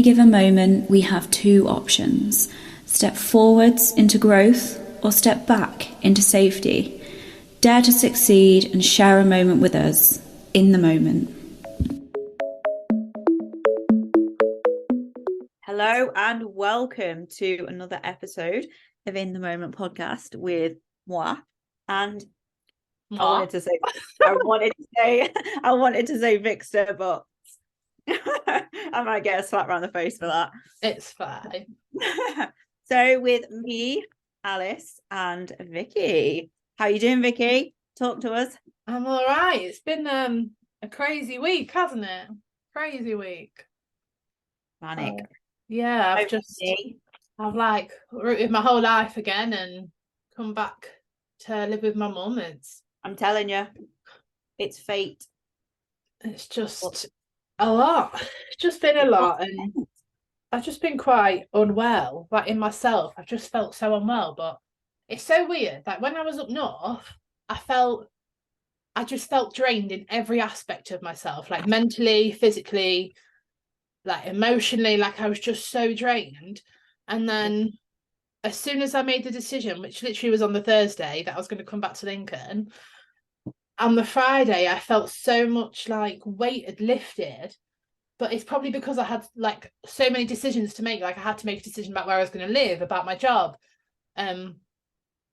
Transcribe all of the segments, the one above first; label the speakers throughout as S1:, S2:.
S1: given moment, we have two options: step forwards into growth or step back into safety. Dare to succeed and share a moment with us in the moment. Hello and welcome to another episode of In the Moment podcast with moi. And I wanted to say Vixter, but I might get a slap around the face for that.
S2: It's fine.
S1: So with me, Alice, and Vicky. How you doing, Vicky? Talk to us.
S2: I'm all right. It's been a crazy week, hasn't it? Crazy week.
S1: Manic.
S2: Yeah, I've like rooted my whole life again and come back to live with my mum.
S1: I'm telling you, it's fate.
S2: It's just a lot. It's just been a lot, and I've just been quite unwell, like in myself. I've just felt so unwell, but it's so weird. Like when I was up north, I just felt drained in every aspect of myself, like mentally, physically, like emotionally, like I was just so drained. And then as soon as I made the decision, which literally was on the Thursday, that I was going to come back to Lincoln, on the Friday, I felt so much like weight had lifted. But it's probably because I had like so many decisions to make. Like I had to make a decision about where I was going to live, about my job, and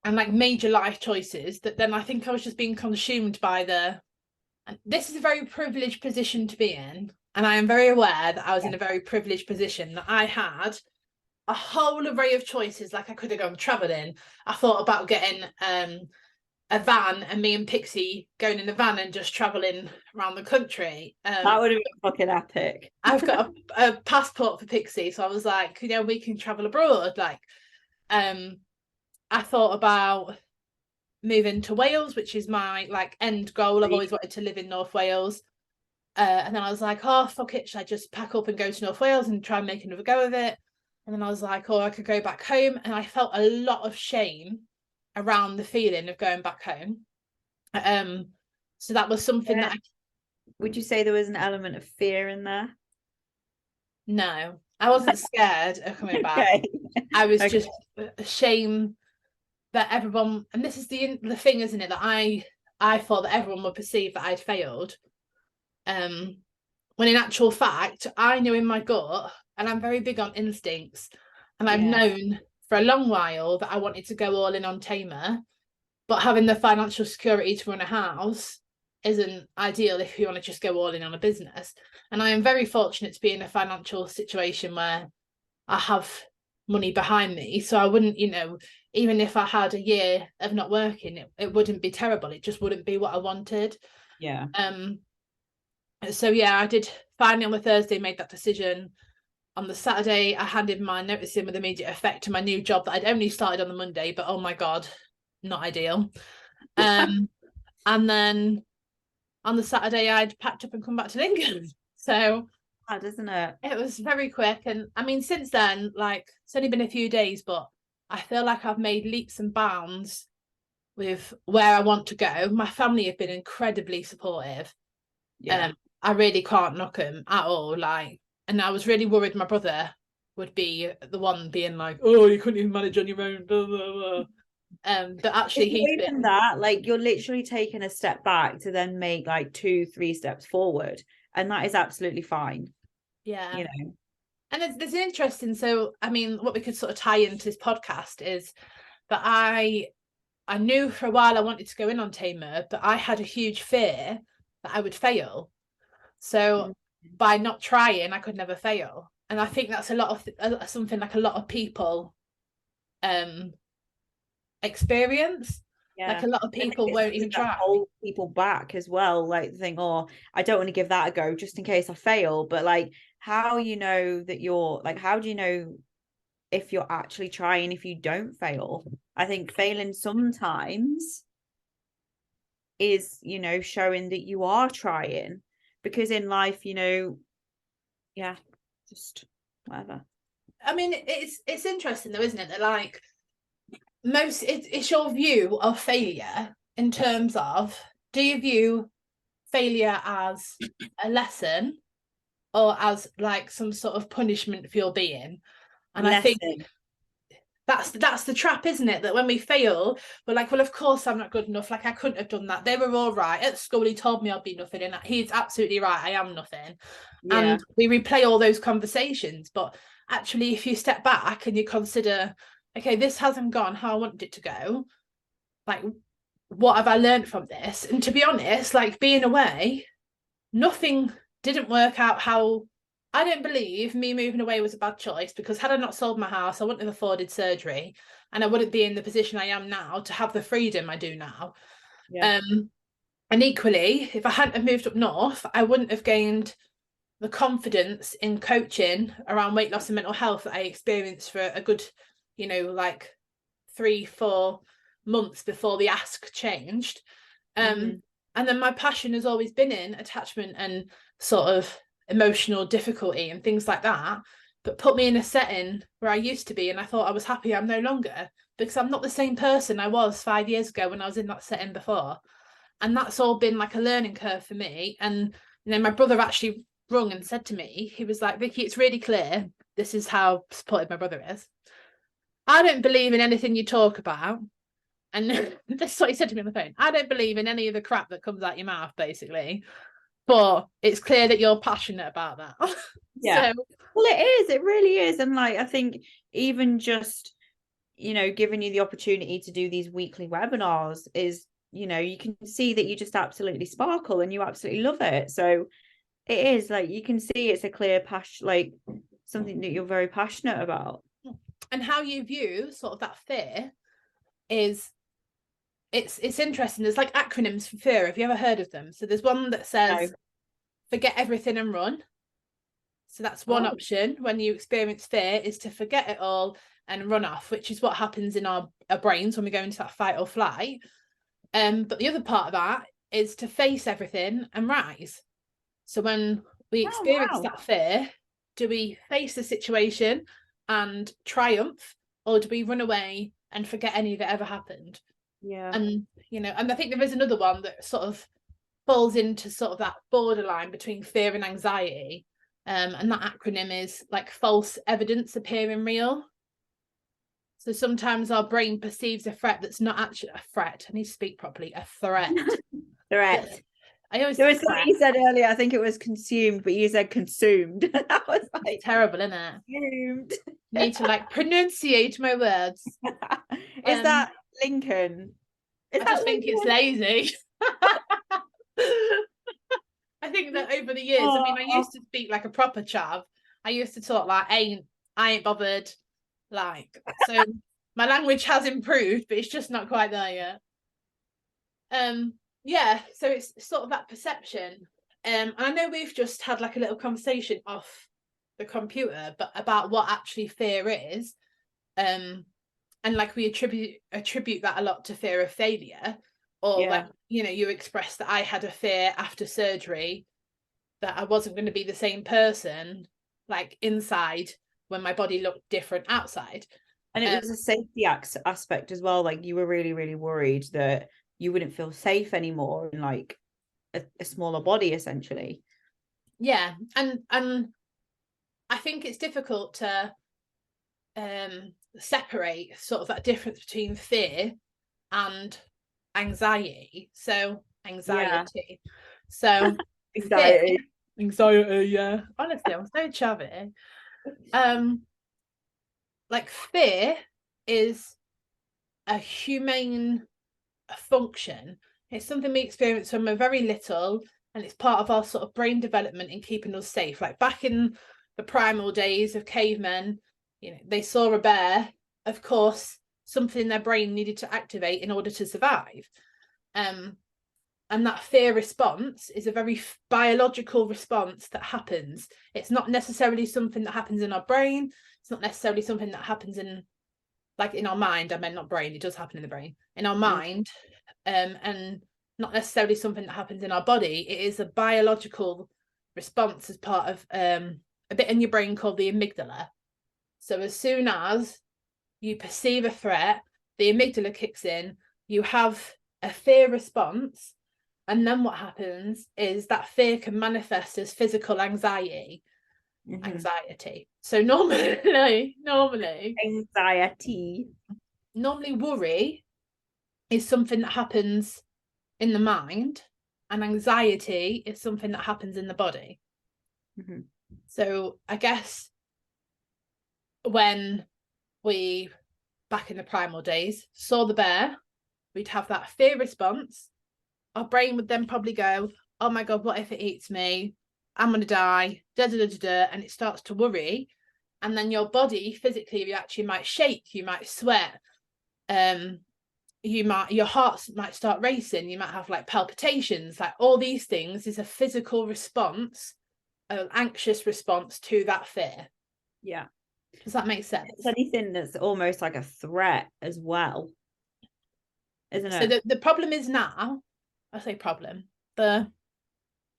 S2: like major life choices, that then I think I was just being consumed by and this is a very privileged position to be in, and I am very aware that I was in a very privileged position, that I had a whole array of choices. Like I could have gone traveling. I thought about getting a van and me and Pixie going in the van and just traveling around the country.
S1: That would have been fucking epic.
S2: I've got a passport for Pixie, so I was like, we can travel abroad. Like, I thought about moving to Wales, which is my like end goal. I've always wanted to live in North Wales. And then I was like, oh, fuck it, should I just pack up and go to North Wales and try and make another go of it? And then I was like, oh, I could go back home. And I felt a lot of shame around the feeling of going back home. So that was something that
S1: Would you say there was an element of fear in there?
S2: No, I wasn't scared of coming back. I was just ashamed that everyone, and this is the thing, isn't it, that I thought that everyone would perceive that I'd failed. When in actual fact, I knew in my gut, and I'm very big on instincts, and I've known for a long while that I wanted to go all in on Tamer, but having the financial security to run a house isn't ideal if you want to just go all in on a business. And I am very fortunate to be in a financial situation where I have money behind me, so I wouldn't, even if I had a year of not working, it wouldn't be terrible. It just wouldn't be what I wanted. So I did finally on the Thursday made that decision. On the Saturday, I handed my notice in with immediate effect to my new job that I'd only started on the Monday, but oh my god, not ideal. And then on the Saturday, I'd packed up and come back to Lincoln. So
S1: hard, isn't it?
S2: It was very quick. And I mean, since then, like, it's only been a few days, but I feel like I've made leaps and bounds with where I want to go. My family have been incredibly supportive. I really can't knock them at all. Like, and I was really worried my brother would be the one being like, oh, you couldn't even manage on your own, blah, blah, blah. But actually he's been
S1: that, like, you're literally taking a step back to then make like 2-3 steps forward, and that is absolutely fine.
S2: And there's an interesting, so I mean, what we could sort of tie into this podcast is that I knew for a while I wanted to go in on Tamer, but I had a huge fear that I would fail. So by not trying, I could never fail. And I think that's a lot of something like a lot of people experience. Like a lot of people won't even try.
S1: Hold people back as well, like think, oh, I don't want to give that a go just in case I fail. But like, how you know that you're like, how do you know if you're actually trying if you don't fail? I think failing sometimes is, showing that you are trying, because in life, just whatever.
S2: I mean, it's interesting though, isn't it, that like it's your view of failure in terms of, do you view failure as a lesson, or as like some sort of punishment for your being. And I think
S1: Lesson.
S2: that's the trap, isn't it? That when we fail, we're like, well, of course I'm not good enough. Like I couldn't have done that. They were all right at school. He told me I'd be nothing, and he's absolutely right. I am nothing.
S1: Yeah.
S2: And we replay all those conversations. But actually, if you step back and you consider, okay, this hasn't gone how I wanted it to go. Like, what have I learned from this? And to be honest, like being away, nothing didn't work out how. I don't believe me moving away was a bad choice, because had I not sold my house, I wouldn't have afforded surgery, and I wouldn't be in the position I am now to have the freedom I do now.
S1: Yeah.
S2: And equally, if I hadn't have moved up north, I wouldn't have gained the confidence in coaching around weight loss and mental health that I experienced for a good, like 3-4 months before the ask changed.
S1: Mm-hmm.
S2: And then my passion has always been in attachment and sort of emotional difficulty and things like that. But put me in a setting where I used to be and I thought I was happy. I'm no longer, because I'm not the same person I was 5 years ago when I was in that setting before. And that's all been like a learning curve for me. And my brother actually rung and said to me, he was like, Vicky, it's really clear. This is how supportive my brother is. I don't believe in anything you talk about. And this is what he said to me on the phone. I don't believe in any of the crap that comes out your mouth, basically. But it's clear that you're passionate about that.
S1: Yeah.
S2: So
S1: Well, it is. It really is. And like, I think even just, giving you the opportunity to do these weekly webinars is, you can see that you just absolutely sparkle and you absolutely love it. So it is like, you can see it's a clear passion, like something that you're very passionate about.
S2: and how you view sort of that fear is, it's interesting. There's like acronyms for fear. Have you ever heard of them? So there's one that
S1: No.
S2: says forget everything and run. So that's one
S1: Oh,
S2: option when you experience fear, is to forget it all and run off, which is what happens in our brains when we go into that fight or flight. But the other part of that is to face everything and rise. So when we
S1: oh
S2: experience
S1: wow.
S2: that fear, do we face the situation and triumph, or do we run away and forget any of it ever happened?
S1: Yeah.
S2: And I think there is another one that sort of falls into sort of that borderline between fear and anxiety. And that acronym is like false evidence appearing real. So sometimes our brain perceives a threat that's not actually a threat. I need to speak properly. A threat.
S1: Threat.
S2: I always
S1: There
S2: say
S1: was something
S2: threat.
S1: you said earlier. I think it was consumed, but you said consumed. That was like
S2: Terrible, isn't it?
S1: consumed.
S2: Need to like pronunciate my words.
S1: Is
S2: Um,
S1: that Lincoln? Is
S2: I
S1: that
S2: just think it's
S1: Lincoln?
S2: lazy. I think that over the years, I mean, I
S1: Oh,
S2: used to speak like a proper chav. I used to talk like I ain't bothered. Like, so my language has improved, but it's just not quite there yet. Yeah, so it's sort of that perception. And I know we've just had like a little conversation off the computer, but about what actually fear is. And like we attribute that a lot to fear of failure, or like,
S1: yeah.
S2: you expressed that I had a fear after surgery that I wasn't going to be the same person like inside when my body looked different outside.
S1: And it
S2: um,
S1: was a safety aspect as well. Like you were really, really worried that you wouldn't feel safe anymore in like a smaller body, essentially.
S2: yeah, and I think it's difficult to separate sort of that difference between fear and anxiety. So
S1: Yeah.
S2: anxiety. So fear,
S1: Anxiety.
S2: anxiety, yeah. Honestly, I'm so chubby. Um, like fear is a humane function. It's something we experience when we're very little, and it's part of our sort of brain development in keeping us safe. Like back in the primal days of cavemen, they saw a bear, of course, something in their brain needed to activate in order to survive. Um, and that fear response is a very biological response that happens. It's not necessarily something that happens in our brain. It's not necessarily something that happens in our mind. I meant not brain, it does happen in the brain, in our
S1: Mm.
S2: mind. And not necessarily something that happens in our body. It is a biological response as part of a bit in your brain called the amygdala. So as soon as you perceive a threat, the amygdala kicks in, you have a fear response, And then what happens is that fear can manifest as physical anxiety.
S1: Mm-hmm.
S2: So normally
S1: Anxiety.
S2: worry is something that happens in the mind, and anxiety is something that happens in the body.
S1: Mm-hmm.
S2: So I guess when we, back in the primal days, saw the bear, we'd have that fear response. Our brain would then probably go, oh my God, what if it eats me? I'm going to die, da, da, da, da, da, and it starts to worry. And then your body physically you might shake, you might sweat, your heart might start racing, you might have like palpitations, like all these things is a physical response, an anxious response to that fear.
S1: Yeah.
S2: Does that make
S1: It's
S2: sense?
S1: anything that's almost like a threat as well, isn't
S2: So
S1: it?
S2: the problem is now, I say problem, the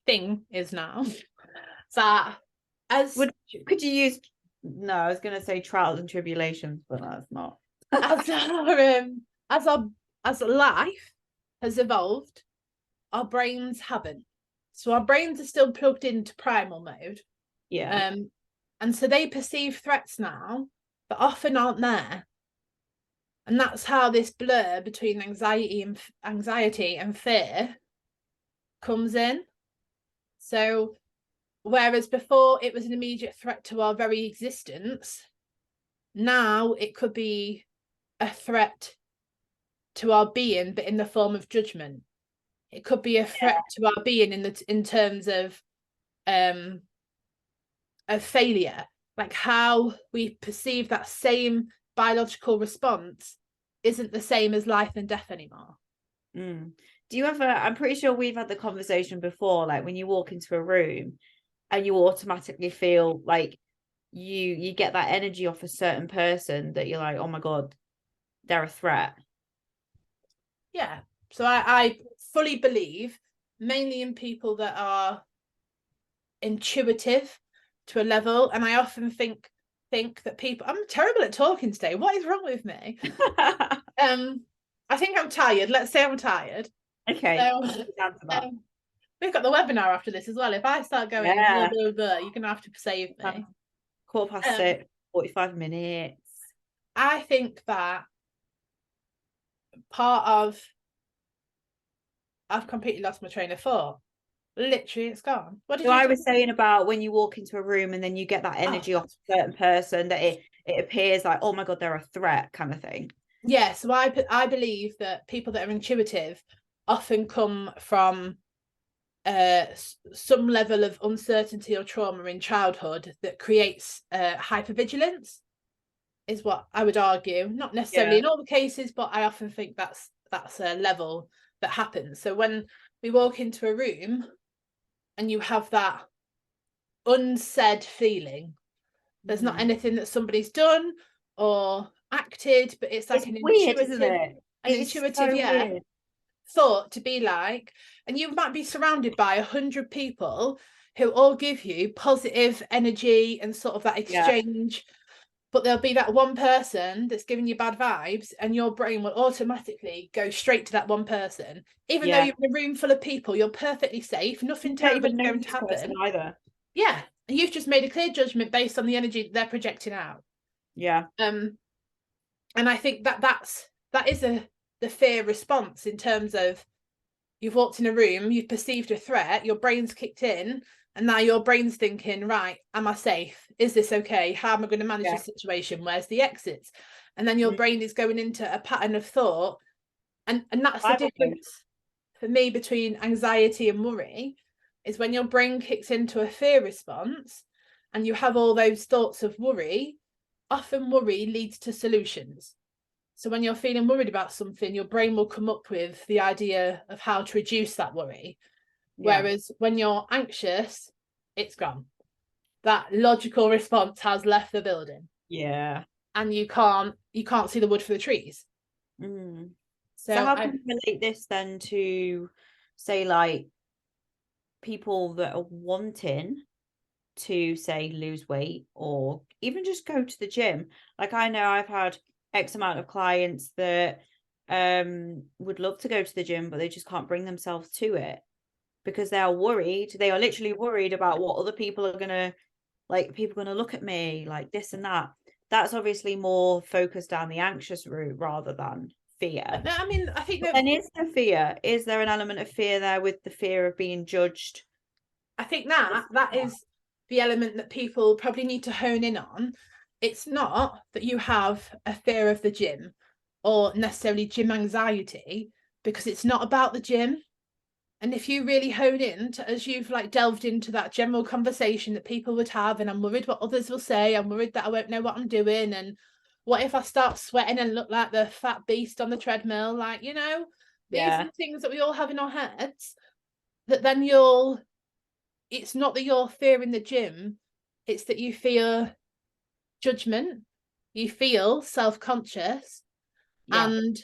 S2: thing is now that as
S1: Could you use, no, I was gonna say trials and tribulations, but that's not.
S2: as our as our as life has evolved, our brains haven't. So our brains are still plugged into primal mode.
S1: Yeah.
S2: Um, and so they perceive threats now that often aren't there. And that's how this blur between anxiety and fear comes in. So whereas before it was an immediate threat to our very existence, now it could be a threat to our being, but in the form of judgment. It could be a threat to our being in terms of failure, like how we perceive that same biological response isn't the same as life and death anymore.
S1: Mm. Do you ever, I'm pretty sure we've had the conversation before, like when you walk into a room and you automatically feel like you get that energy off a certain person that you're like, oh my God, they're a threat.
S2: Yeah. So I fully believe mainly in people that are intuitive to a level, and I often think that people, I'm terrible at talking today. What is wrong with me? Um, I think I'm tired. Let's say I'm tired.
S1: Okay,
S2: So
S1: down to that.
S2: we've got the webinar after this as well. If I start going blah
S1: Yeah.
S2: blah blah, you're gonna have to save me.
S1: 6:15, 45 minutes.
S2: I think that part of I've completely lost my train of thought. Literally, it's gone. What did
S1: So
S2: you
S1: I
S2: just?
S1: was saying about when you walk into a room and then you get that
S2: Oh,
S1: energy off a certain person that it appears like, oh my God, they're a threat kind of thing.
S2: yeah. So I believe that people that are intuitive often come from some level of uncertainty or trauma in childhood that creates hypervigilance. Is what I would argue. Not necessarily
S1: Yeah.
S2: in all the cases, but I often think that's a level that happens. So when we walk into a room and you have that unsaid feeling, there's not
S1: Mm.
S2: anything that somebody's done or acted, but it's like
S1: It's weird, isn't it?
S2: an
S1: It's
S2: intuitive,
S1: so
S2: yeah,
S1: weird.
S2: thought to be like, and you might be surrounded by 100 people who all give you positive energy and sort of that
S1: Yeah.
S2: exchange, but there'll be that one person that's giving you bad vibes, and your brain will automatically go straight to that one person, even though
S1: Yeah.
S2: you're in a room full of people, you're perfectly safe, nothing
S1: You don't
S2: terrible is
S1: even know
S2: going to
S1: this person
S2: happen.
S1: either.
S2: Yeah, you've just made a clear judgment based on the energy that they're projecting out.
S1: Yeah.
S2: And I think that is the fear response in terms of you've walked in a room, you've perceived a threat, your brain's kicked in, and now your brain's thinking, right, am I safe? Is this okay? How am I going to manage
S1: Yeah.
S2: this situation? Where's the exits? And then your
S1: Mm.
S2: brain is going into a pattern of thought. And that's the
S1: Survival mode.
S2: difference for me between anxiety and worry, is when your brain kicks into a fear response and you have all those thoughts of worry, often worry leads to solutions. So when you're feeling worried about something, your brain will come up with the idea of how to reduce that worry.
S1: Yeah.
S2: Whereas when you're anxious, it's gone. That logical response has left the building,
S1: Yeah.
S2: and you can't see the wood for the trees.
S1: Mm. So
S2: So
S1: how
S2: I
S1: can you relate this then to, say, like people that are wanting to, say, lose weight or even just go to the gym? Like I know I've had X amount of clients that would love to go to the gym, but they just can't bring themselves to it because they are worried. They are literally worried about what other people are gonna like. People are gonna look at me like this and that. That's obviously more focused down the anxious route rather than fear.
S2: No, I mean, I think
S1: But
S2: that
S1: then is there fear? Is there an element of fear there with the fear of being judged?
S2: I think that is the element that people probably need to hone in on. It's not that you have a fear of the gym or necessarily gym anxiety, because it's not about the gym. And if you really hone in to, as you've like delved into that general conversation that people would have, and I'm worried what others will say, I'm worried that I won't know what I'm doing, and what if I start sweating and look like the fat beast on the treadmill? Like, these are
S1: Yeah,
S2: the things that we all have in our heads, that then you'll it's not that you're fearing the gym, it's that you fear judgment, you feel self-conscious,
S1: yeah,
S2: and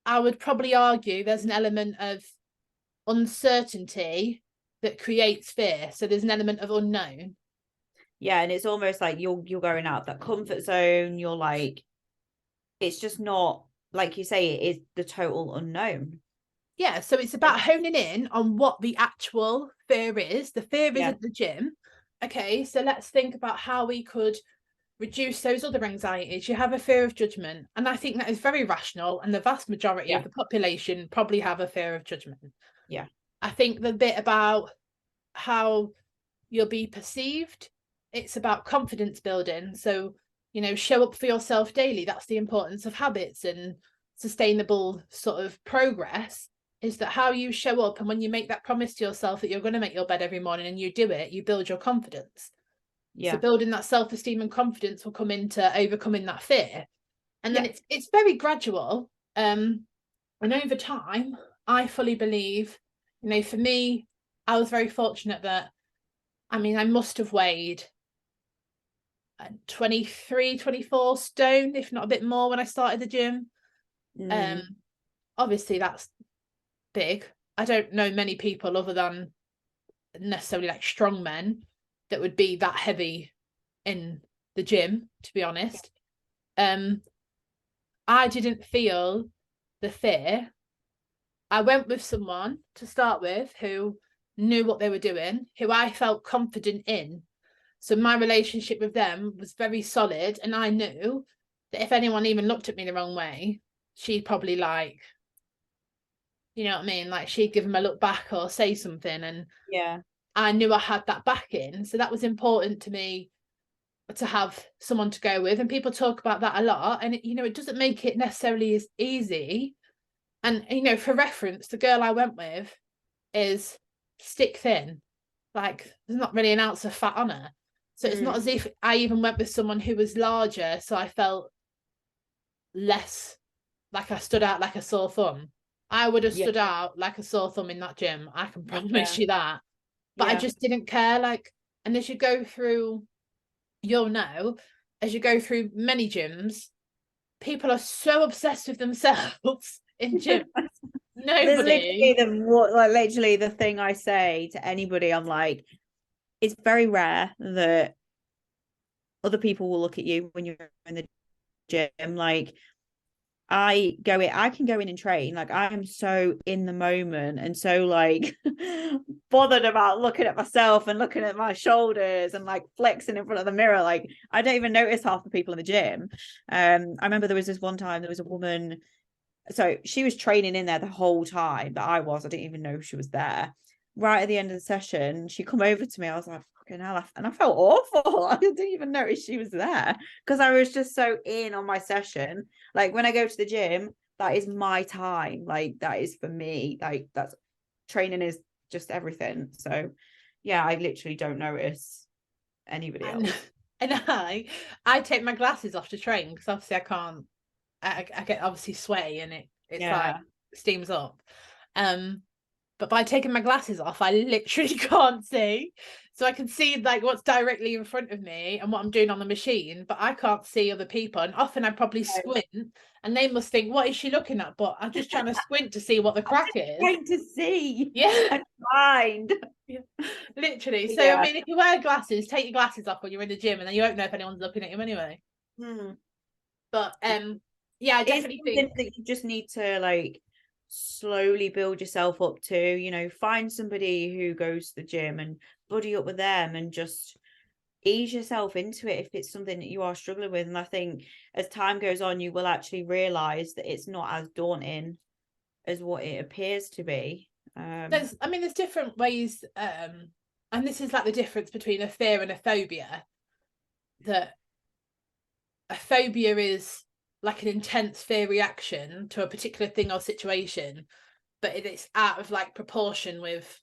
S2: I would probably argue there's an element of uncertainty that creates fear. So there's an element of unknown.
S1: yeah. And it's almost like you're going out that comfort zone. You're like, it's just not like you say, it is the total unknown.
S2: Yeah, so it's about honing in on what the actual fear is. The fear
S1: Yeah,
S2: isn't the gym. Okay, so let's think about how we could reduce those other anxieties. You have a fear of judgment, and I think that is very rational, and the vast majority
S1: yeah,
S2: of the population probably have a fear of judgment.
S1: yeah,
S2: I think the bit about how you'll be perceived, it's about confidence building. So, show up for yourself daily. That's the importance of habits and sustainable sort of progress, is that how you show up, and when you make that promise to yourself that you're going to make your bed every morning and you do it, you build your confidence. So
S1: yeah,
S2: building that self-esteem and confidence will come into overcoming that fear. And then
S1: yeah.
S2: it's very gradual. And over time, I fully believe, for me, I was very fortunate that, I mean, I must have weighed 23, 24 stone, if not a bit more, when I started the gym. Um,
S1: Mm,
S2: Obviously that's big. I don't know many people other than necessarily like strong men that would be that heavy in the gym, to be honest. Um, I didn't feel the fear. I went with someone to start with who knew what they were doing, who I felt confident in. So my relationship with them was very solid, and I knew that if anyone even looked at me the wrong way, she'd probably like, you know what I mean? Like she'd give them a look back or say something, and
S1: yeah,
S2: I knew I had that backing. So that was important to me, to have someone to go with. And people talk about that a lot, and it doesn't make it necessarily as easy. And for reference, the girl I went with is stick thin. Like there's not really an ounce of fat on her. So it's not
S1: mm,
S2: as if I even went with someone who was larger, so I felt less like I stood out like a sore thumb. I would have
S1: yeah,
S2: stood out like a sore thumb in that gym. I can promise
S1: yeah,
S2: you that. But I
S1: yeah.
S2: just didn't care. Like, and as you go through, you'll know, as you go through many gyms, people are so obsessed with themselves in gyms.
S1: There's literally
S2: Nobody.
S1: the thing I say to anybody. I'm like, it's very rare that other people will look at you when you're in the gym. Like I can go in and train. Like I am so in the moment and so like bothered about looking at myself and looking at my shoulders and like flexing in front of the mirror. Like I don't even notice half the people in the gym. I remember there was this one time there was a woman, so she was training in there the whole time that I didn't even know she was there. Right at the end of the session, she come over to me. I was like, fucking hell. And I felt awful. I didn't even notice she was there because I was just so in on my session. Like when I go to the gym, that is my time. Like that is for me. Like that's training is just everything. So yeah, I literally don't notice anybody
S2: And
S1: else.
S2: and I take my glasses off to train because obviously I can't. I get obviously sweaty, and it's like
S1: Yeah.
S2: steams up. Um, but by taking my glasses off, I literally can't see. So I can see like what's directly in front of me and what I'm doing on the machine, but I can't see other people. And often I probably squint, and they must think, what is she looking at? But I'm just trying to squint to see what the
S1: I'm
S2: crack
S1: just
S2: is.
S1: trying to see.
S2: Yeah.
S1: I'm blind.
S2: Yeah. Literally. So I
S1: Yeah.
S2: mean, if you wear glasses, take your glasses off when you're in the gym, and then you won't know if anyone's looking at you anyway.
S1: Hmm.
S2: But yeah, I
S1: It's
S2: definitely
S1: something
S2: think
S1: that you just need to like slowly build yourself up to, find somebody who goes to the gym and buddy up with them and just ease yourself into it if it's something that you are struggling with. And I think as time goes on, you will actually realize that it's not as daunting as what it appears to be.
S2: there's different ways, and this is like the difference between a fear and a phobia. That a phobia is like an intense fear reaction to a particular thing or situation, but it's out of like proportion with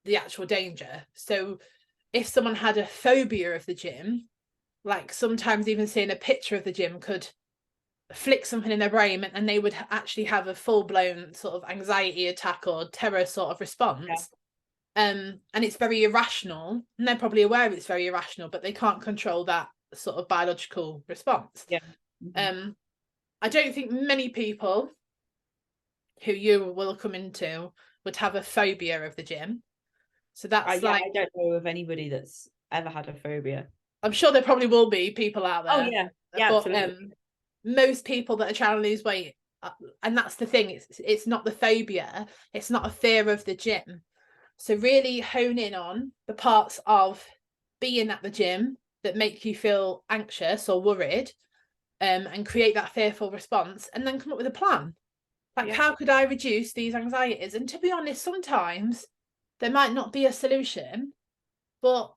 S2: the actual danger. So if someone had a phobia of the gym, like sometimes even seeing a picture of the gym could flick something in their brain, and they would actually have a full-blown sort of anxiety attack or terror sort of
S1: Yeah.
S2: response. And it's very irrational, and they're probably aware it's very irrational, but they can't control that sort of biological response.
S1: Yeah. Mhm.
S2: I don't think many people who you will come into would have a phobia of the gym. So that's
S1: Yeah,
S2: like,
S1: I don't know of anybody that's ever had a phobia.
S2: I'm sure there probably will be people out
S1: Oh
S2: there,
S1: yeah, yeah,
S2: but
S1: absolutely.
S2: most people that are trying to lose weight, and that's the thing, it's not the phobia, it's not a fear of the gym. So really hone in on the parts of being at the gym that make you feel anxious or worried, and create that fearful response, and then come up with a plan. Like,
S1: Yeah,
S2: how could I reduce these anxieties? And to be honest, sometimes there might not be a solution, but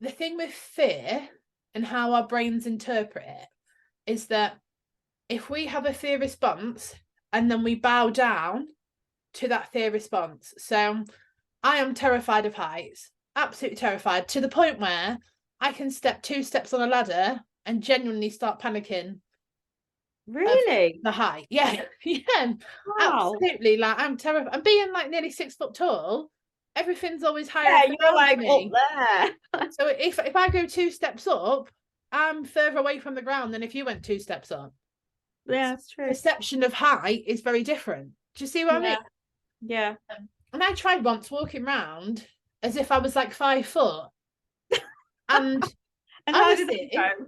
S2: the thing with fear and how our brains interpret it is that if we have a fear response and then we bow down to that fear response. So I am terrified of heights, absolutely terrified, to the point where I can step 2 steps on a ladder and genuinely start panicking of
S1: really.
S2: the height. Yeah, yeah,
S1: Wow.
S2: absolutely. Like, I'm terrified. I'm being like nearly 6 foot tall. Everything's always higher
S1: Yeah,
S2: off the
S1: you're
S2: ground for
S1: like up
S2: me.
S1: there.
S2: So if I go 2 steps up, I'm further away from the ground than if you went 2 steps up.
S1: Yeah, it's true.
S2: Perception of height is very different. Do you see what I mean?
S1: Yeah, yeah.
S2: And I tried once walking around as if I was like 5 foot. And
S1: And how did that
S2: honestly,
S1: go?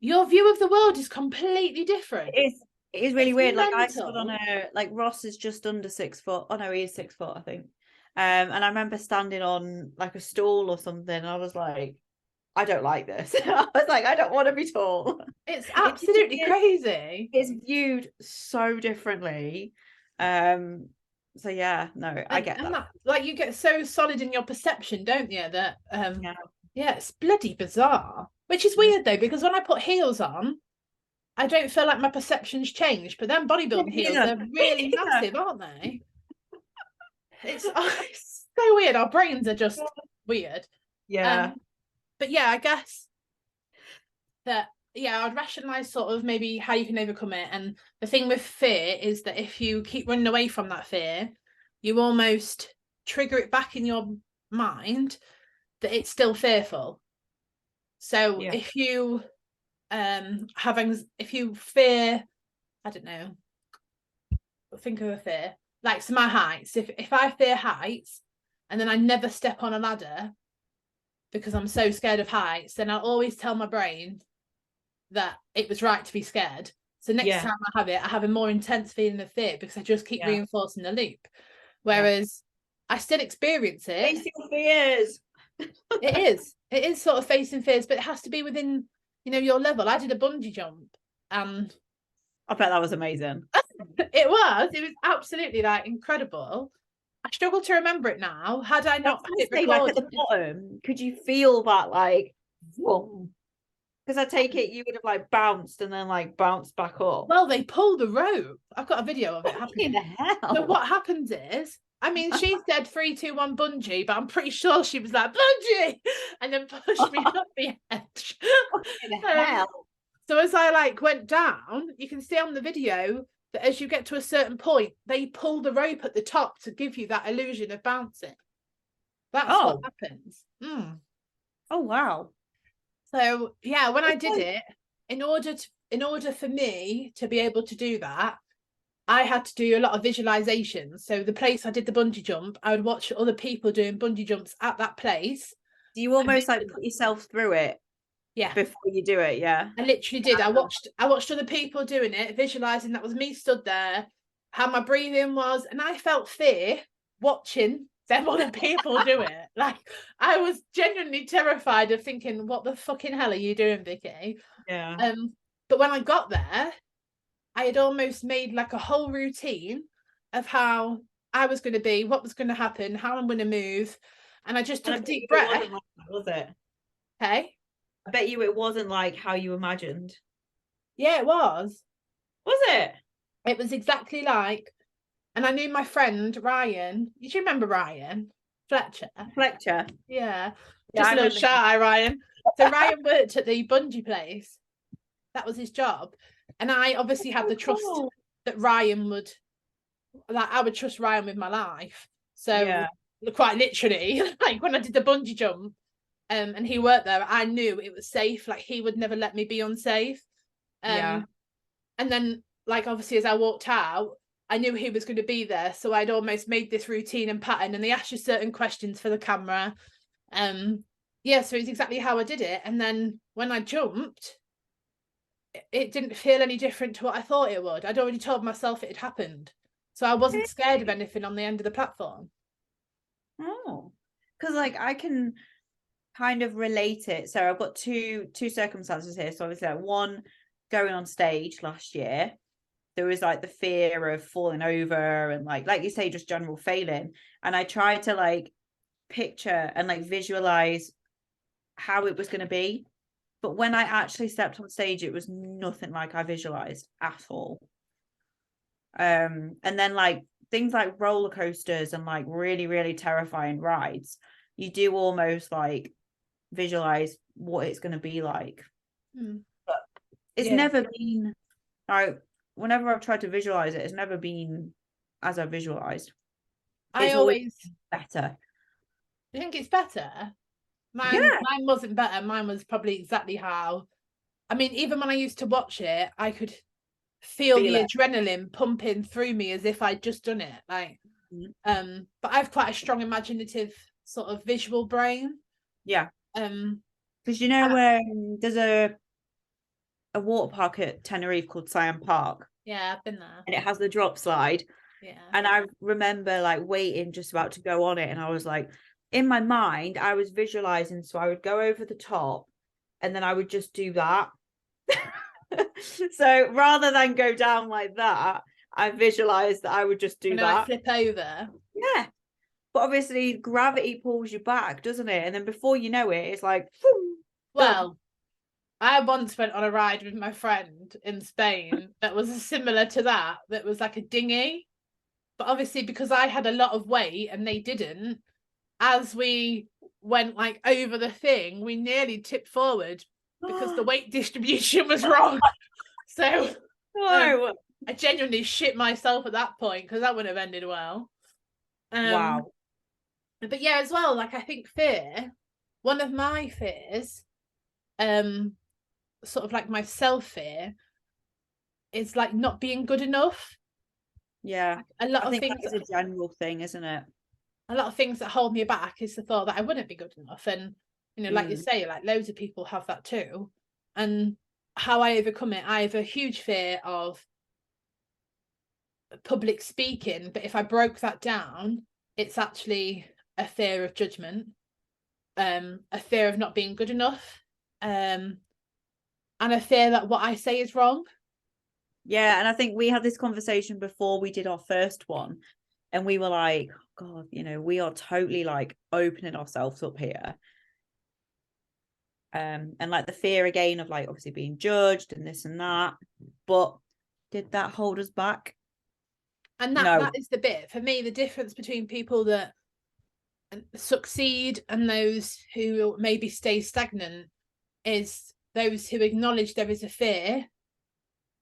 S2: your view of the world is completely different.
S1: It is really
S2: It's
S1: weird. Like I stood on
S2: mental.
S1: a like Ross is just under 6 foot. Oh no, he is 6 foot, I think. And I remember standing on like a stool or something, and I was like, I don't like this. I was like, I don't want to be tall.
S2: It's
S1: It
S2: absolutely crazy.
S1: is viewed so differently. Um, so yeah, no, I get
S2: And
S1: that.
S2: that, like, you get so solid in your perception, don't you? That
S1: Yeah.
S2: yeah, it's bloody bizarre. Which is weird though, because when I put heels on, I don't feel like my perceptions change. But then
S1: Me
S2: bodybuilding heels,
S1: neither.
S2: they're
S1: Me
S2: really
S1: neither.
S2: massive, aren't they? It's so weird. Our brains are just weird.
S1: Yeah.
S2: Um, but yeah, I guess that, yeah, I'd rationalize sort of maybe how you can overcome it. And the thing with fear is that if you keep running away from that fear, you almost trigger it back in your mind that it's still fearful. So
S1: Yeah.
S2: if you if you fear, I don't know, think of a fear. Like, so my heights, if I fear heights and then I never step on a ladder because I'm so scared of heights, then I'll always tell my brain that it was right to be scared. So next
S1: Yeah.
S2: time I have a more intense feeling of fear because I just keep
S1: Yeah.
S2: reinforcing the loop.
S1: Yeah.
S2: Whereas I still experience it.
S1: Face your fears.
S2: It is sort of facing fears, but it has to be within, your level. I did a bungee jump and
S1: I bet that was amazing.
S2: it was absolutely like incredible. I struggle to remember it now. Had I
S1: I was
S2: not had
S1: gonna
S2: it
S1: say, like at
S2: recorded,
S1: the bottom, could you feel that like whoa? Because I take it you would have like bounced and then like bounced back up.
S2: well, they pulled the rope. I've got a video of it
S1: Fucking
S2: happening. So
S1: hell.
S2: what happens is, I mean, she said 3, 2, 1 bungee, but I'm pretty sure she was like bungee, and then pushed me off the edge.
S1: Fucking
S2: um,
S1: hell.
S2: so as I like went down, you can see on the video that as you get to a certain point, they pull the rope at the top to give you that illusion of bouncing. That's what
S1: Oh.
S2: happens. Mm.
S1: Oh wow.
S2: So yeah, when I
S1: It's
S2: did
S1: like,
S2: it, in order for me to be able to do that, I had to do a lot of visualizations. So the place I did the bungee jump, I would watch other people doing bungee jumps at that place.
S1: do you almost like put yourself through it?
S2: Yeah.
S1: before you do it. Yeah.
S2: I literally did. I watched other people doing it, visualizing that was me stood there, how my breathing was, and I felt fear watching them other people do it. Like I was genuinely terrified of thinking, what the fucking hell are you doing, Vicky?
S1: Yeah.
S2: But when I got there, I had almost made like a whole routine of how I was going to be, what was going to happen, how I'm going to move. And I just
S1: And
S2: took
S1: I
S2: a
S1: bet you
S2: deep
S1: it
S2: breath.
S1: wasn't like that, was it?
S2: Okay.
S1: I bet you it wasn't like how you imagined.
S2: Yeah, it was.
S1: Was it?
S2: It was exactly like, and I knew my friend Ryan. Do you remember Ryan Fletcher?
S1: Fletcher.
S2: Yeah.
S1: Yeah,
S2: Just
S1: I
S2: a little
S1: remember.
S2: shout out, Ryan. So Ryan worked at the bungee place. That was his job. And I obviously had
S1: So
S2: the trust
S1: cool.
S2: that Ryan would, like, I would trust Ryan with my life. So
S1: Yeah.
S2: quite literally, like when I did the bungee jump, and he worked there, I knew it was safe. Like he would never let me be unsafe.
S1: Yeah.
S2: And then, like, obviously, as I walked out, I knew he was going to be there. So I'd almost made this routine and pattern, and they asked you certain questions for the camera. Yeah, so it's exactly how I did it. And then when I jumped, it didn't feel any different to what I thought it would. I'd already told myself it had happened. So I wasn't scared of anything on the end of the platform.
S1: Oh, because like I can kind of relate it. So I've got two circumstances here. So obviously, like, one, going on stage last year, there was like the fear of falling over and like you say, just general failing. And I tried to like picture and like visualize how it was going to be. But when I actually stepped on stage, it was nothing like I visualized at all. And then like things like roller coasters and like really, really terrifying rides, you do almost like visualize what it's going to be like. But it's
S2: Yeah.
S1: never been like, whenever I've tried to visualize it, it's never been as I visualized.
S2: I
S1: It's always
S2: always
S1: better.
S2: think it's better. Mine,
S1: Yeah.
S2: mine wasn't better. Mine was probably exactly how. I mean, even when I used to watch it, I could feel
S1: Feel
S2: the
S1: it.
S2: adrenaline pumping through me as if I'd just done it. Like, but I've quite a strong imaginative sort of visual brain.
S1: Yeah.
S2: Um,
S1: Because you know
S2: I-
S1: where there's a water park at Tenerife called Siam Park,
S2: yeah, I've been there.
S1: and it has the drop slide.
S2: Yeah.
S1: And I remember like waiting just about to go on it. And I was like, in my mind, I was visualizing. So I would go over the top and then I would just do that. So rather than go down like that, I visualized that I would just do
S2: When I
S1: that.
S2: flip over.
S1: Yeah. But obviously, gravity pulls you back, doesn't it? And then before you know it, it's like, phoom, done.
S2: Well, I once went on a ride with my friend in Spain that was similar to that. That was like a dinghy. But obviously, because I had a lot of weight and they didn't, as we went like over the thing, we nearly tipped forward because the weight distribution was wrong. So
S1: No.
S2: I genuinely shit myself at that point because that wouldn't have ended well.
S1: Wow.
S2: But yeah, as well, like I think fear, one of my fears, sort of like my self fear, is like not being good enough.
S1: Yeah.
S2: Like, a lot
S1: I
S2: of
S1: think that
S2: things
S1: is a general thing, isn't it?
S2: a lot of things that hold me back is the thought that I wouldn't be good enough. And, you know, like you say, like loads of people have that too. And how I overcome it, I have a huge fear of public speaking. But if I broke that down, it's actually a fear of judgment, a fear of not being good enough, and a fear that what I say is wrong.
S1: Yeah, and I think we had this conversation before we did our first one, and we were like, oh, God, you know, we are totally like opening ourselves up here. And like the fear again of like obviously being judged and this and that. But did that hold us back?
S2: And that
S1: No.
S2: that is the bit for me, the difference between people that succeed and those who maybe stay stagnant is those who acknowledge there is a fear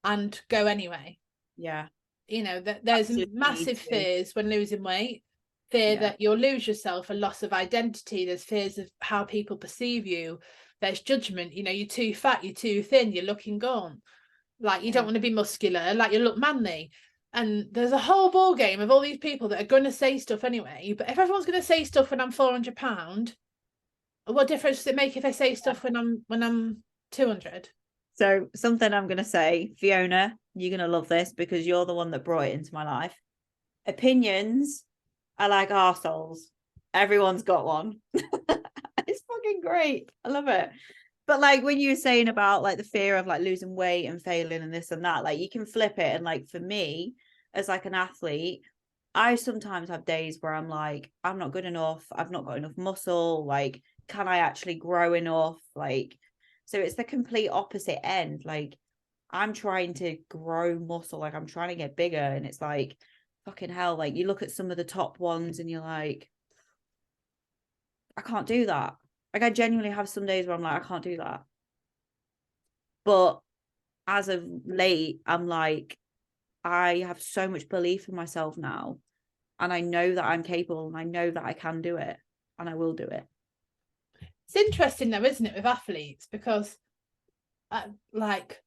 S2: and go anyway.
S1: Yeah.
S2: You know, that there's massive fears when losing weight, fear that you'll lose yourself, a loss of identity. There's fears of how people perceive you. There's judgment, you know, you're too fat, you're too thin, you're looking gaunt, like you don't want to be muscular, like you look manly. And there's a whole ball game of all these people that are going to say stuff anyway. But if everyone's going to say stuff when I'm £400, What difference does it make if I say stuff when I'm 200?
S1: So something I'm gonna say, Fiona, you're gonna love this because you're the one that brought it into my life. Opinions are like arseholes. Everyone's got one. It's fucking great. I love it. But like when you were saying about like the fear of like losing weight and failing and this and that, like you can flip it. And like for me, as like an athlete, I sometimes have days where I'm like, I'm not good enough. I've not got enough muscle. Like, can I actually grow enough? Like, so it's the complete opposite end. Like, I'm trying to grow muscle, like I'm trying to get bigger. And it's like, fucking hell. Like, you look at some of the top ones and you're like, I can't do that. Like, I genuinely have some days where I'm like, I can't do that. But as of late, I'm like, I have so much belief in myself now. And I know that I'm capable and I know that I can do it and I will do it.
S2: It's interesting though, isn't it, with athletes? Because like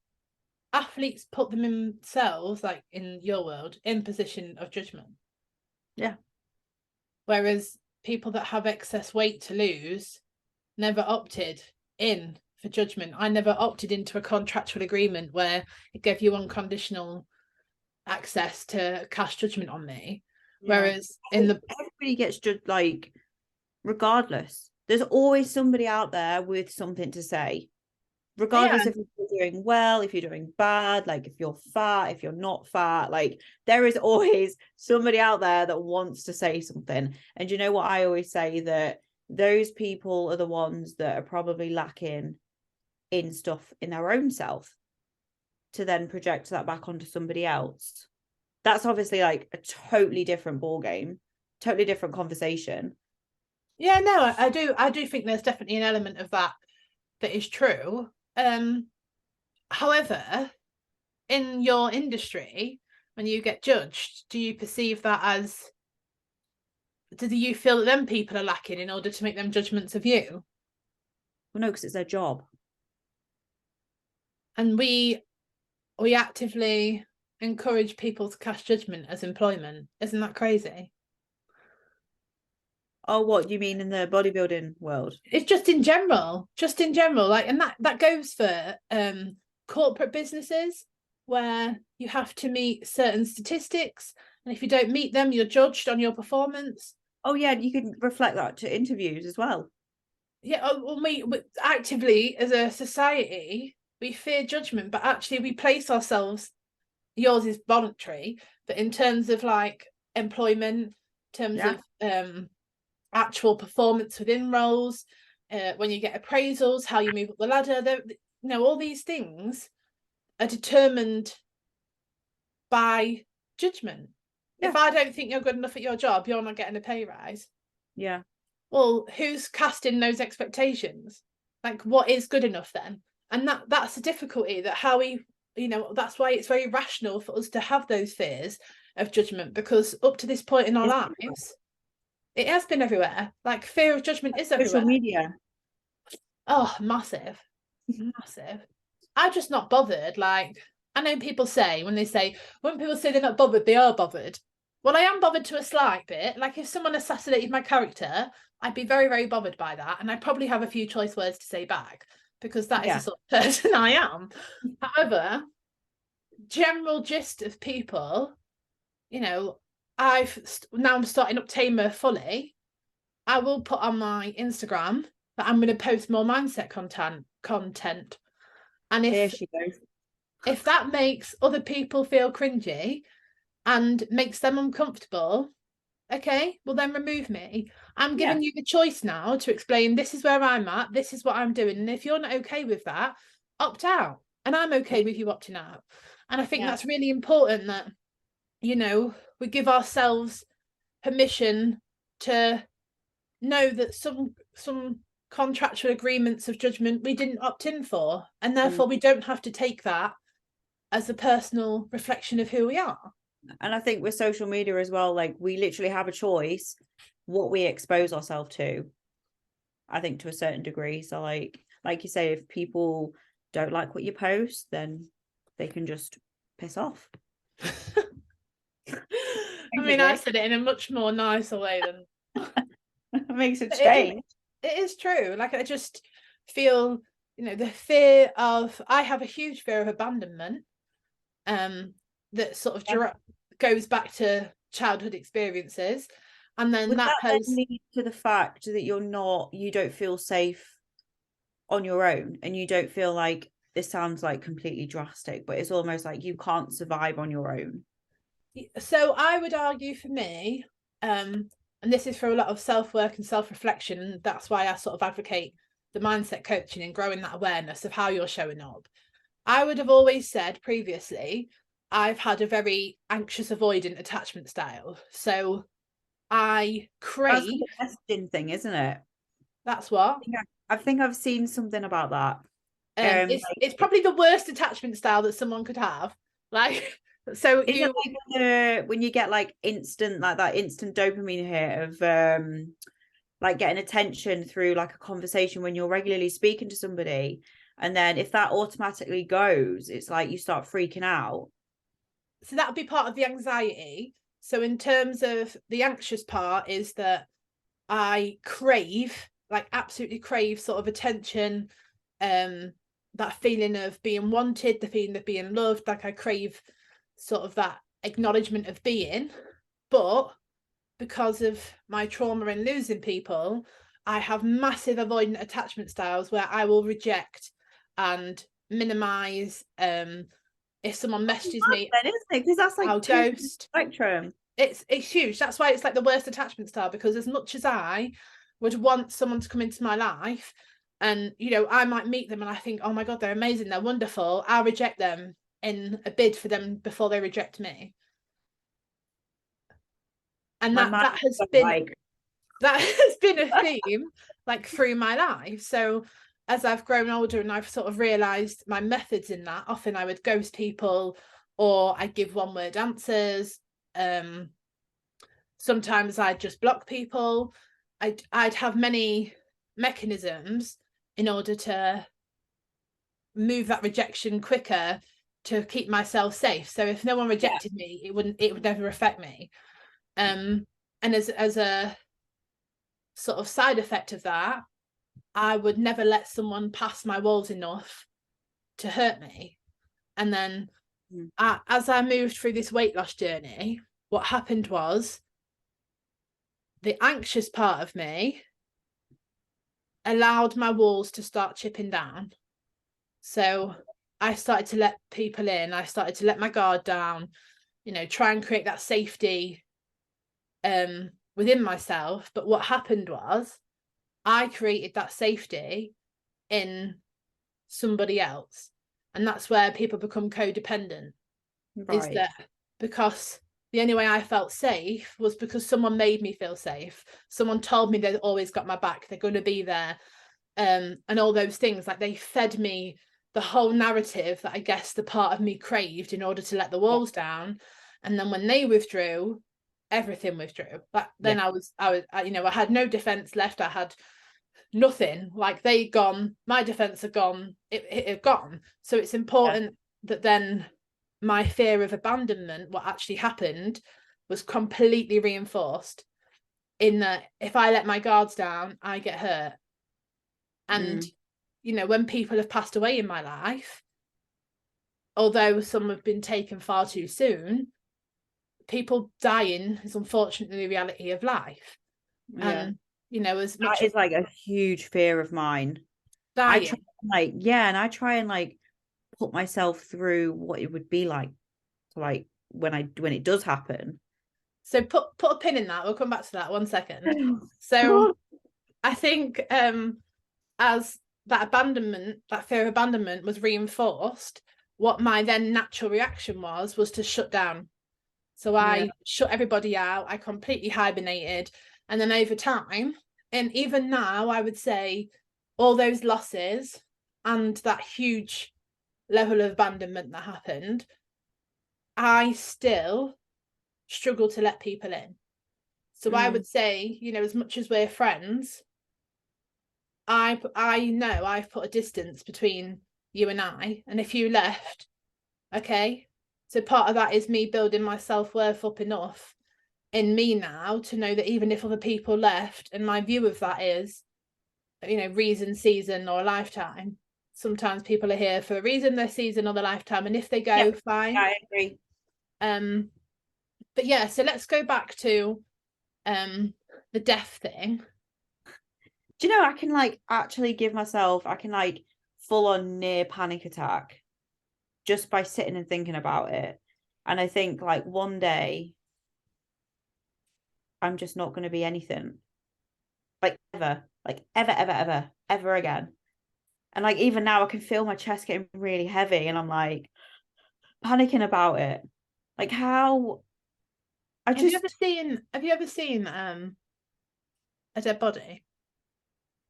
S2: athletes put themselves, like in your world, in position of judgment.
S1: Yeah.
S2: Whereas people that have excess weight to lose never opted in for judgment. I never opted into a contractual agreement where it gave you unconditional access to cast judgment on me.
S1: Yeah.
S2: Whereas in the
S1: everybody gets judged, like, regardless. There's always somebody out there with something to say. Regardless if you're doing well, if you're doing bad, like if you're fat, if you're not fat, like there is always somebody out there that wants to say something. And you know what I always say, that those people are the ones that are probably lacking in stuff in their own self to then project that back onto somebody else. That's obviously like a totally different ball game, totally different conversation.
S2: Yeah, no, I do think there's definitely an element of that is true. However, in your industry, when you get judged, do you perceive that as, do you feel that them people are lacking in order to make them judgments of you?
S1: Well, no, because it's their job.
S2: And we actively encourage people to cast judgment as employment. Isn't that crazy?
S1: Oh, what do you mean in the bodybuilding world?
S2: It's just in general, like, and that goes for corporate businesses where you have to meet certain statistics, and if you don't meet them, you're judged on your performance.
S1: Oh yeah, you can reflect that to interviews as well.
S2: Yeah, well, we actively as a society we fear judgment, but actually we place ourselves. Yours is voluntary, but in terms of like employment, in terms
S1: Yeah.
S2: of actual performance within roles, when you get appraisals, how you move up the ladder, all these things are determined by judgment.
S1: Yeah.
S2: If I don't think you're good enough at your job, you're not getting a pay rise.
S1: Yeah.
S2: Well, who's casting those expectations? Like, what is good enough then? And that's the difficulty, that how we, that's why it's very rational for us to have those fears of judgment, because up to this point in our lives, it has been everywhere. Like, fear of judgment is
S1: Social
S2: everywhere.
S1: media.
S2: Oh, massive, massive. I'm just not bothered. Like, I know people say, when people say they're not bothered, they are bothered. Well, I am bothered to a slight bit. Like, if someone assassinated my character, I'd be very, very bothered by that. And I'd probably have a few choice words to say back, because that is the sort of person I am. However, general gist of people, I'm starting up Tamer fully. I will put on my Instagram that I'm going to post more mindset content. And
S1: Here she goes.
S2: if that makes other people feel cringy and makes them uncomfortable, okay, well then remove me. I'm giving you the choice now to explain, this is where I'm at, this is what I'm doing. And if you're not okay with that, opt out. And I'm okay with you opting out. And I think that's really important, that, we give ourselves permission to know that some contractual agreements of judgment we didn't opt in for, and therefore we don't have to take that as a personal reflection of who we are.
S1: And I think with social media as well, like we literally have a choice what we expose ourselves to, I think, to a certain degree. So like you say, if people don't like what you post, then they can just piss off.
S2: I mean, I said it in a much more nicer way than
S1: it makes a change.
S2: it is true. Like, I just feel, the fear of, I have a huge fear of abandonment, that sort of goes back to childhood experiences. And then
S1: Would
S2: that
S1: that then
S2: has,
S1: lead to the fact that you don't feel safe on your own, and you don't feel like, this sounds like completely drastic, but it's almost like you can't survive on your own?
S2: so I would argue for me, and this is for a lot of self-work and self-reflection, and that's why I sort of advocate the mindset coaching and growing that awareness of how you're showing up. I would have always said previously, I've had a very anxious avoidant attachment style. So I
S1: That's
S2: crave,
S1: the messaging thing, isn't it?
S2: that's what.
S1: I think I've seen something about that.
S2: It's probably the worst attachment style that someone could have. Like, so
S1: Is it
S2: you,
S1: like when you get like instant, like that instant dopamine hit of like getting attention through like a conversation when you're regularly speaking to somebody, and then if that automatically goes, it's like you start freaking out.
S2: so that would be part of the anxiety. So in terms of the anxious part is that I crave, like absolutely crave sort of attention, that feeling of being wanted, the feeling of being loved. Like, I crave sort of that acknowledgement of being. But because of my trauma in losing people, I have massive avoidant attachment styles where I will reject and minimize. If someone messages me,
S1: Then, isn't it? Because that's like
S2: I'll
S1: two
S2: ghost.
S1: spectrum.
S2: It's huge. That's why it's like the worst attachment style, because as much as I would want someone to come into my life, and I might meet them and I think, oh my god, they're amazing, they're wonderful, I'll reject them in a bid for them before they reject me. And
S1: My
S2: that
S1: mind
S2: that has
S1: was
S2: been
S1: like,
S2: that has been a theme like through my life. So as I've grown older and I've sort of realized my methods in that, often I would ghost people, or I give one word answers. Sometimes I'd just block people. I'd have many mechanisms in order to move that rejection quicker, to keep myself safe. So if no one
S1: yeah.
S2: rejected me, it would never affect me. And as a sort of side effect of that, I would never let someone pass my walls enough to hurt me. And then as I moved through this weight loss journey, what happened was the anxious part of me allowed my walls to start chipping down. So I started to let people in. I started to let my guard down, try and create that safety within myself. But what happened was I created that safety in somebody else. And that's where people become codependent, is
S1: Right.
S2: that because the only way I felt safe was because someone made me feel safe. Someone told me they've always got my back, they're going to be there. And all those things, like they fed me the whole narrative that I guess the part of me craved in order to let the walls down. And then when they withdrew, everything withdrew. But
S1: Yeah.
S2: then I had no defense left. I had nothing. Like, they gone, my defense had gone, it had gone. So it's
S1: Yeah.
S2: important that then my fear of abandonment, what actually happened, was completely reinforced, in that if I let my guards down, I get hurt. And
S1: Mm.
S2: when people have passed away in my life, although some have been taken far too soon, people dying is unfortunately the reality of life.
S1: Yeah.
S2: And as much
S1: That
S2: as
S1: is like a huge fear of mine. I try
S2: dying,
S1: like, yeah, and I try and like put myself through what it would be like to like when it does happen.
S2: so put a pin in that, we'll come back to that 1 second.
S1: Come
S2: So
S1: on.
S2: I think as that fear of abandonment was reinforced, what my then natural reaction was to shut down. So
S1: Yeah.
S2: I shut everybody out, I completely hibernated. And then over time, and even now, I would say all those losses and that huge level of abandonment that happened, I still struggle to let people in. So I
S1: Mm.
S2: would say, as much as we're friends, I know I've put a distance between you and I. And if you left, okay. So part of that is me building my self-worth up enough in me now to know that even if other people left, and my view of that is reason, season, or a lifetime. Sometimes people are here for a reason, their season, or their lifetime, and if they
S1: Yeah,
S2: go, fine.
S1: I agree.
S2: But yeah, so let's go back to the death thing.
S1: Do you know, I can like actually give myself, I can like full on near panic attack just by sitting and thinking about it. And I think like one day I'm just not going to be anything like ever again. And like even now I can feel my chest getting really heavy and I'm like panicking about it. Like how I just
S2: Have you ever seen a dead body?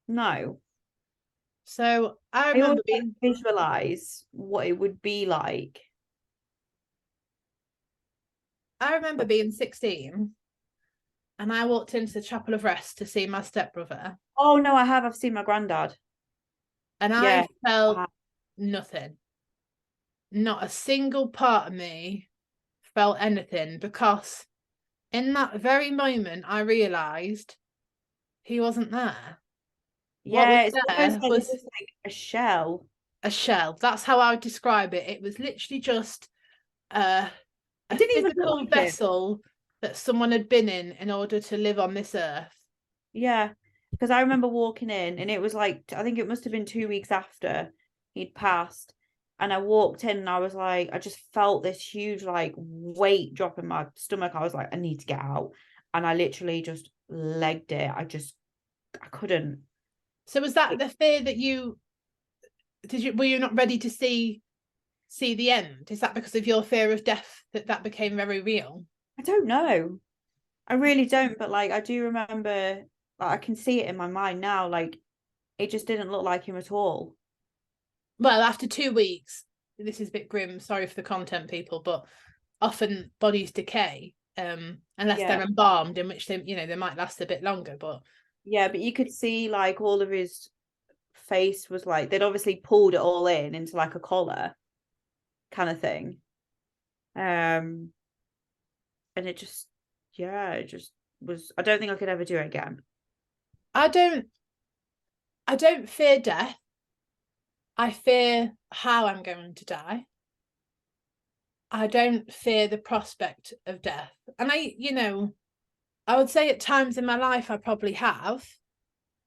S1: no.
S2: So I
S1: I always
S2: remember
S1: like
S2: being
S1: visualize what it would be like.
S2: I remember being 16 and I walked into the Chapel of Rest to see my stepbrother,
S1: Oh no, I have. I've seen my granddad.
S2: and I
S1: Yeah.
S2: felt nothing. Not a single part of me felt anything, because in that very moment I realized he wasn't there. What was
S1: Yeah, it's almost
S2: there
S1: like this
S2: was
S1: is like a shell.
S2: a shell. That's how I would describe it. It was literally just a,
S1: It
S2: a
S1: didn't even look
S2: physical
S1: like him.
S2: vessel that someone had been in order to live on this earth.
S1: Yeah. Because I remember walking in and it was like I think it must have been 2 weeks after he'd passed. And I walked in and I was like, I just felt this huge like weight drop in my stomach. I was like, I need to get out. And I literally just legged it. I couldn't.
S2: So was that
S1: Like,
S2: the fear that were you not ready to see the end? Is that because of your fear of death that became very real?
S1: I don't know. I really don't, but like I do remember like I can see it in my mind now. Like it just didn't look like him at all.
S2: Well, after 2 weeks, this is a bit grim, sorry for the content people, but often bodies decay, unless
S1: Yeah.
S2: they're embalmed, in which they might last a bit longer. But
S1: Yeah, but you could see like all of his face was like they'd obviously pulled it all in into like a collar kind of thing. Um and it just yeah, it just was I don't think I could ever do it again.
S2: I don't I don't fear death. I fear how I'm going to die. I don't fear the prospect of death. And I would say at times in my life I probably have,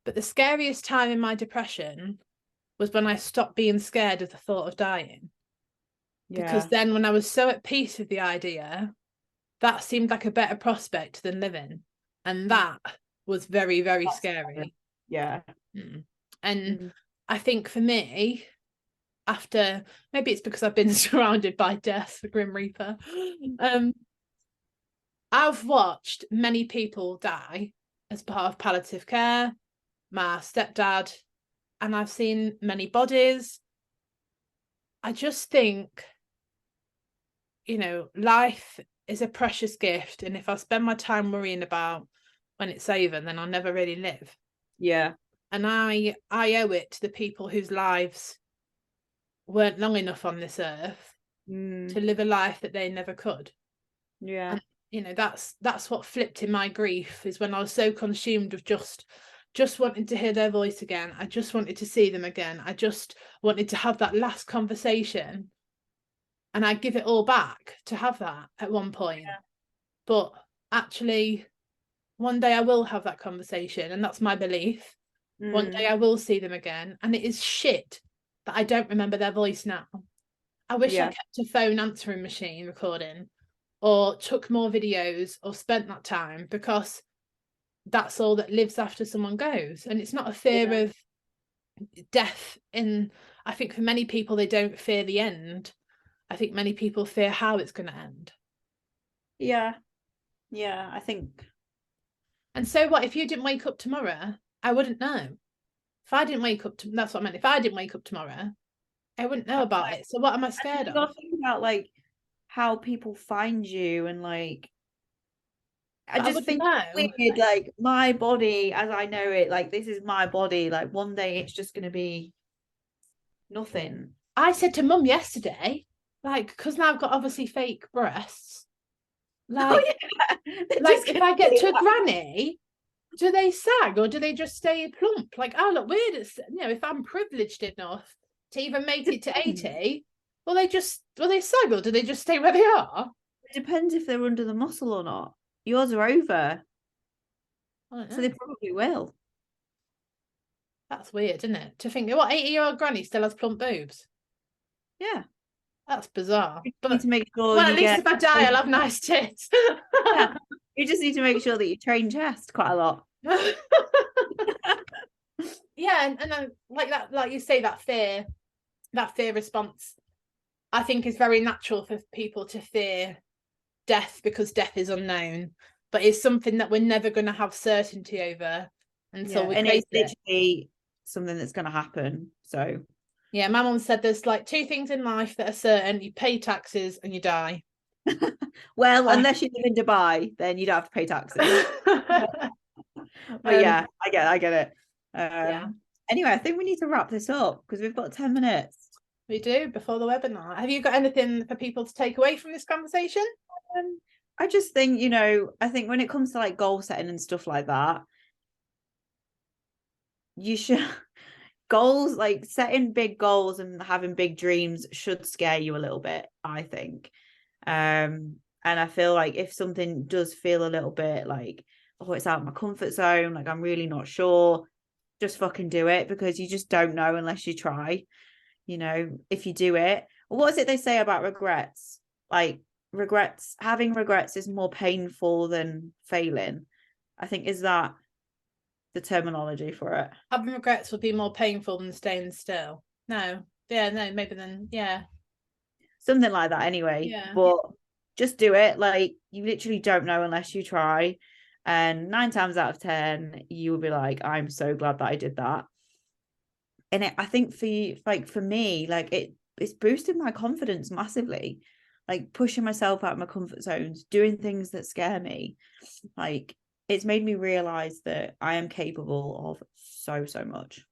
S2: but the scariest time in my depression was when I stopped being scared of the thought of dying. Because
S1: Yeah.
S2: then when I was so at peace with the idea, that seemed like a better prospect than living. And
S1: Mm,
S2: that was very, very
S1: that's scary.
S2: scary.
S1: Yeah.
S2: Mm. And
S1: Mm,
S2: I think for me, after, maybe it's because I've been surrounded by death, the Grim Reaper, um, I've watched many people die as part of palliative care, my stepdad, and I've seen many bodies. I just think, life is a precious gift. And if I spend my time worrying about when it's over, then I'll never really live.
S1: yeah.
S2: And I owe it to the people whose lives weren't long enough on this earth
S1: Mm,
S2: to live a life that they never could.
S1: yeah.
S2: And that's what flipped in my grief, is when I was so consumed with just wanting to hear their voice again. I just wanted to see them again. I just wanted to have that last conversation, and I give it all back to have that at one point. But actually, one day I will have that conversation, and that's my belief. One day
S1: Mm,
S2: I will see them again, and it is shit that I don't remember their voice now. I wish I
S1: yeah.
S2: kept a phone answering machine recording, or took more videos, or spent that time, because that's all that lives after someone goes. And it's not a
S1: Yeah.
S2: fear of death in, I think for many people, they don't fear the end. I think many people fear how it's going to end.
S1: Yeah. Yeah. I think
S2: And so what if you didn't wake up tomorrow? I wouldn't know. If I didn't wake up, that's what I meant. If I didn't wake up tomorrow, I wouldn't know about it. So what am I scared
S1: you
S2: of?
S1: gotta think about like how people find you and like I
S2: But I
S1: just
S2: wouldn't
S1: think
S2: know.
S1: it's weird, like my body as I know it, like this is my body. Like one day it's just gonna be nothing.
S2: I said to mum yesterday, like, because now I've got obviously fake breasts,
S1: Oh
S2: like,
S1: yeah. They're
S2: like
S1: just
S2: if
S1: gonna
S2: I get
S1: be
S2: to a
S1: like,
S2: granny, do they sag or do they just stay plump? Like, I look weird. It's, if I'm privileged enough to even make it to
S1: Depends.
S2: 80, will they sag or do they just stay where they are?
S1: It depends if they're under the muscle or not. Yours are over,
S2: I don't
S1: so they
S2: know.
S1: probably will.
S2: That's weird, isn't it? To think, what, 80-year-old granny still has plump boobs?
S1: Yeah.
S2: That's bizarre.
S1: You need
S2: But,
S1: to make sure
S2: well, at
S1: you
S2: least
S1: get.
S2: if I die, I'll have nice tits.
S1: Yeah. You just need to make sure that you train chest quite a lot.
S2: Yeah, and then, like that, like you say, that fear response, I think is very natural for people to fear death because death is unknown, but it's something that we're never going to have certainty over until
S1: Yeah,
S2: we
S1: and
S2: face
S1: it's
S2: it.
S1: literally something that's going to happen. So,
S2: Yeah, my mum said there's like two things in life that are certain: you pay taxes and you die.
S1: well,
S2: Uh,
S1: unless you live in Dubai, then you don't have to pay taxes. But
S2: um,
S1: yeah, I get it.
S2: yeah,
S1: Anyway, I think we need to wrap this up because we've got 10 minutes.
S2: we do before the webinar. Have you got anything for people to take away from this conversation?
S1: I just think, I think when it comes to like goal setting and stuff like that, you should goals like setting big goals and having big dreams should scare you a little bit, I think. And I feel like if something does feel a little bit like, oh, it's out of my comfort zone, like I'm really not sure, just fucking do it because you just don't know unless you try. If you do it, what is it they say about regrets? Like having regrets is more painful than failing. I think is that the terminology for it.
S2: Having regrets would be more painful than staying still. No, yeah, no, maybe then, yeah,
S1: Something like that anyway.
S2: yeah,
S1: But just do it. Like you literally don't know unless you try. And 9 times out of 10, you will be like, I'm so glad that I did that. And I think for you, like for me, like it's boosted my confidence massively. Like pushing myself out of my comfort zones, doing things that scare me. Like it's made me realize that I am capable of so, so much.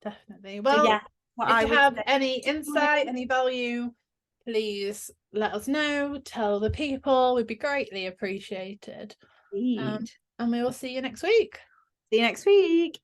S2: definitely.
S1: So
S2: Well,
S1: yeah, what
S2: if
S1: I
S2: you
S1: would
S2: have
S1: say,
S2: any insight, any value, please let us know. Tell the people, would be greatly appreciated. Um,
S1: indeed.
S2: and we will see you next week.
S1: See you next week.